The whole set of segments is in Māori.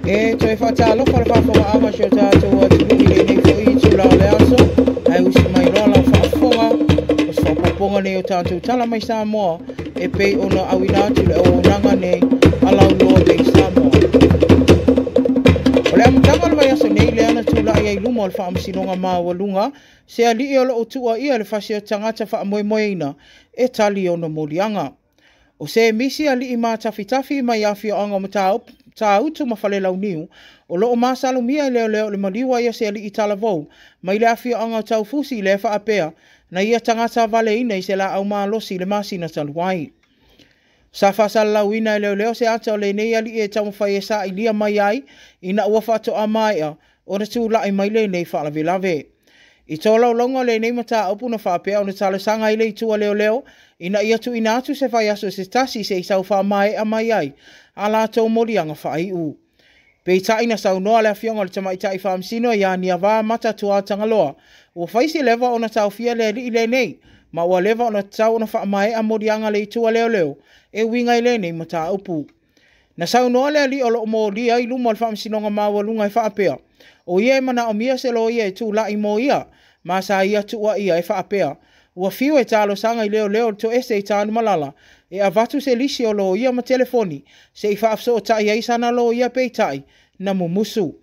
E toi whaatalo whare whawhonga anga sio tātou atu ile nei fo I tūlao le aso. Ai usi mai roa lau whaafonga. O whapaponga nei o tātou tala mai Samoa. E pei ona awina atu le o nanga nei alau loa pei Samoa. O le amutanga le mai aso nei le ana tūlai ai luma o le whaamsinonga māwalunga. Se ali o le o tua ia le whasio tangata whaamoemoeina e tali o na molianga. O se misi ali I mā tawhitafi mai awhio anga o tā utu mawhale lau niu, o loo māsalo mia I leo le maliwa ia se ali I tala vau, mai le awhio anga o tau fusi le whaapea, na ia tangata vale ina I se la au mālosi le māsina taluai. Sa whasala lau ina leo se ata o le nei ali e tamu whai e sa I lia mai ai, ina ua whato a maia, o na tū lai mai le nei whaalawe lave. I tōlau longa le nei mata upu na whaapea o na tala sanga I le itua leo, ina ia tu ina atu se whai aso se tasi se I sau wha mai a mai ai, a la tau morianga whai u. Pei taina sau noa le awhionga le tamaitai whaamsino ia ni a wā mata tua tangaloa, ua whaisi lewa o na tau fia le li le nei, ma ua lewa o na tau na wha mai a morianga le itua leo, e winga I le nei mata upu. Na sau noa le li o lo mo li ai lumo le whaamsinonga mawalunga I whaapea, o ia mana o mia se lo ia e tu la I mo ia, ma sa ia tua ia e whaapea, ua fiu e talo sanga I leo to ese I tānu malala, e avatu se lisi o lo ia ma telefoni, se I whaafso o tai ai sana lo ia peitai, na mumusu.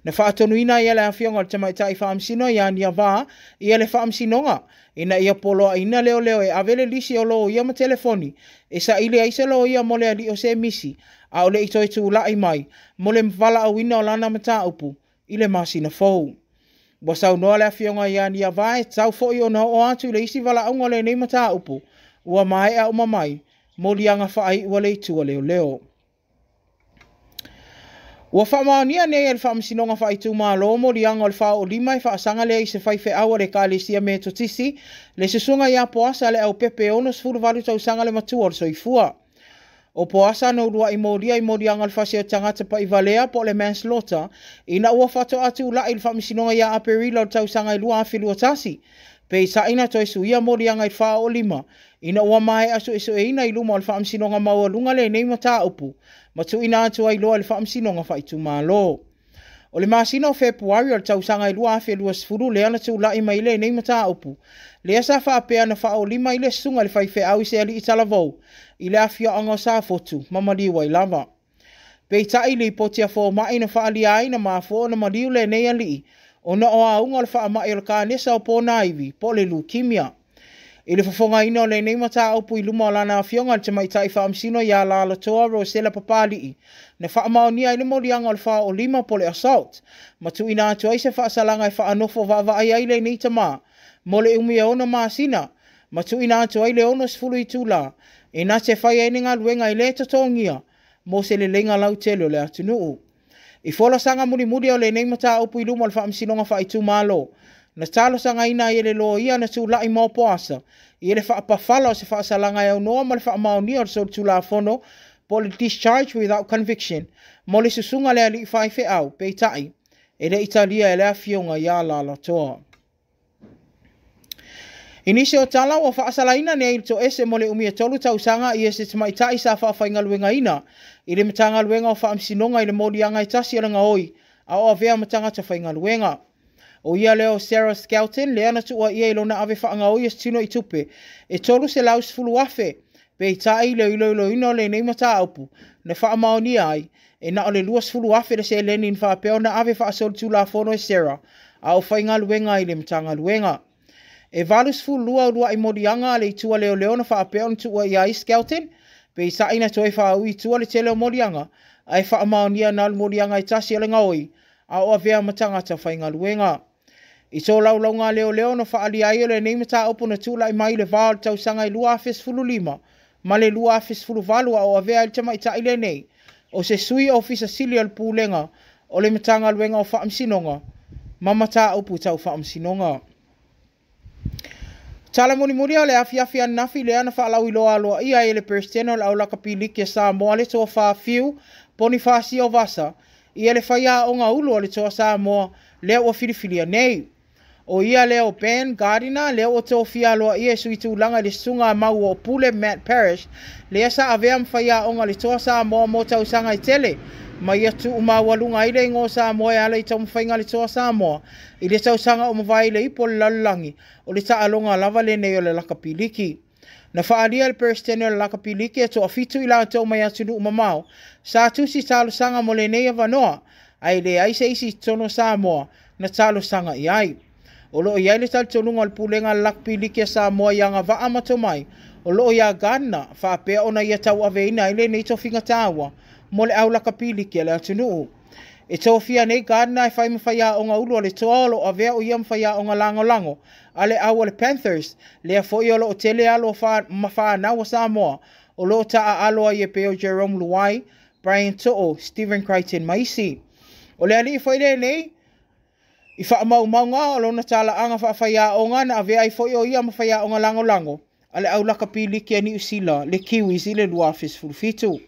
Na whaatonuina ia le awhionga le tamaitai whaamsino ia ni a wā, ia le whaamsinonga, ina ia polo ina leo e avele lisi o lo ia ma telefoni, e sa ile aise lo ia mole ali o se misi, a ole ito tu lai mai, mole mwala au ina o lana mata upu, ile masina fau. Wasau noa le awhionga ia ni a wā e tau fo I o na o atu le isi wala aunga le nei mata upu, ua mai a umamai, molianga whaai ua le itua leo. Ua whaamaunia nei e le whaamsinonga whaai tu maa lo molianga o le wha o lima I whaasanga le se whaife awa le ka le sia me totisi, le sesunga ia poasa le au pepe ono sfuru valu tau sanga le matua o soifua. O poasa no rua I molianga le whaseo tangata pa I valea po le manslaughter, ina ua whato atu la I le whaamsinonga ia aperila o tau sanga I lua awhilua tasi. Pei saina toi su ia morianga I wha o lima, ina ua mai asu iso e ina I luma o le whaamsinonga maua lunga le nei mata upu, ma tu ina atu ai loa le whaamsinonga wha I tu maa lo. O le masina o Februari o le tau sanga I lua awhilua sfuru le ana tu lai mai le nei mata upu, le asa whaapea na wha o lima I le sunga le whaife au I se ali I talavou, I le awhia anga sa fotu, mamaliwa I lava. Pei tai li potia fo mai na wha ali ai na maa fo na maliu le nei ali, o na o aunga le wha mai o le ka nesa o po naivi, po le leukemia. I le whafonga ino le nei mata upu I luma o lana a fionga le tamaitai whaamsino ia la alatoa ro sela papali na wha maonia I le morianga o le wha o lima po le assault. Ma tu ina atu ai se wha salanga I wha anofo vava ai ai le nei tama, mo le umia ona maasina, ma tu ina atu ai le ono sfulu I tula, e na te whai e ninga luenga I le tatongia, mo se le lenga lau telo le atunuu. I fola sanga muri o le nei mata upu I luma o le whaamsinonga wha I tu malo, na talo sanga ina I le lo ia na tu lai mo poasa, I le whaapawhala o se whaasalanga e au noa ma le whaamaunia o le tu la fono, po le discharge without conviction, mo le susunga le ali I whaife au, peitai, e le Italia e le awhionga ia la la toa. Inisi o tala o whaasalaina ne I to ese mo le umia tolu tau sanga I ese tamaitai sa whaafai luenga ina, I le matanga luenga o whaamsinonga I le morianga I tasi o langa oi, a o avea matanga ta whainga luenga. O ia leo Sarah Skelton, le ana tua ia ilo na ave whaanga oi es tino I tupe, e tolu se laus fulu afe, pe tai le ilo ino le nei mata aupu, na wha maoni ai, e na o le luas fulu afe le se lenin wha peo na ave wha asol tu la fono e Sarah, a o whainga luenga I le matanga luenga. E valus fulu lua I morianga le itua leo na wha peo na tua ia I Skelton, pe sa ina toi wha ui tua le tele o morianga, ai wha maoni na le morianga I tasi o le ngaoi, a o avea matanga ta whainga luenga. I so lau ngā leo na whaali ai le nei mata upu na tūla I mai le vāo tau sanga I lua afes fulu lima, ma le lua afes fulu valua o avea I tama I ta ile nei, o se sui ofisa sili al pūlenga o le matanga luenga o whaamsinonga, ma mata upu tau whaamsinonga. Tala muri o le afi nafi le ana whaalau I loa ia e le persteno le aulaka pilike sa moa le toa whaafiu, Bonifasi o Vasa, ia le whaia o ngā ulu o le toa sa moa leo o filifilia nei. O ia leo Ben Gardiner, leo o tōwhia loa ia sui tūlanga le sunga mau o Pule Matt Parish, lea sa avea mwhaia o ngā le toa sa moa mo tau sanga I tele, mai atu umawalunga ile ngo Samoa ala i tau mwhainga le toa Samoa i le tau sanga o mwhai le ipo le lalulangi o le taa alonga lava le nei o le lakapiliki. Na whaalia le perstene o le lakapiliki e toa fitu i la tau mai atu nu umamau sa tusi talo sanga mo le nei a vanoa ai le aise isi tono Samoa na talo sanga i ai. O loo iai le tali tonunga le pulenga le lakapiliki a Samoa ianga vaa matomai o loo ia gana whaapea ona ia tau aveina i le nei tofinga tawa mo le au lakapiliki le atunuu. E tofia nei gana e whai mawhaia o ngā ulu le toalo a vea o ia mawhaia o ngā lango a le au le Panthers le a fo i olo o tele alo mawhanau o Samoa o loo taa aloa i e peo Jerome Luai, Brian To'o, Stephen Crichton Maisi. O le ali i fo i le nei i wha mau ngā o lona tala anga whaia o ngā na a vea i fo i o ia mawhaia o ngā lango a le au lakapiliki a New Zealand le Kiwis i le Luafis Furufitu.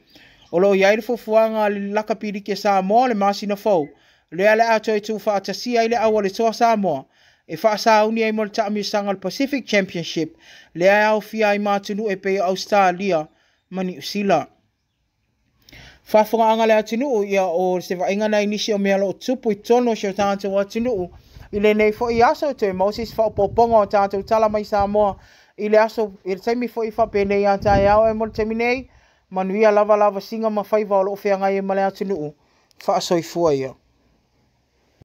O lo iai le fufuanga le lakapiliki a Samoa le masina fau, le ale ato e tu whaatasia i le awa le toa Samoa, e whaasauni ai mo le taamisanga le Pacific Championship, le au fia i matunu e peo Australia ma New Zealand. Whafunga anga le atinu ia o se vainga na inisi o mea lo tupu i tono si o tātou atinu, i le nei fo i aso te Moses whaupoponga o tātou tala mai Samoa, i le aso, i le taimi fo i whapenei a tae au e mo le taimi nei, manuia lava singa ma whaiva o lo whea ngai e male atinu, whaasoi fua ia.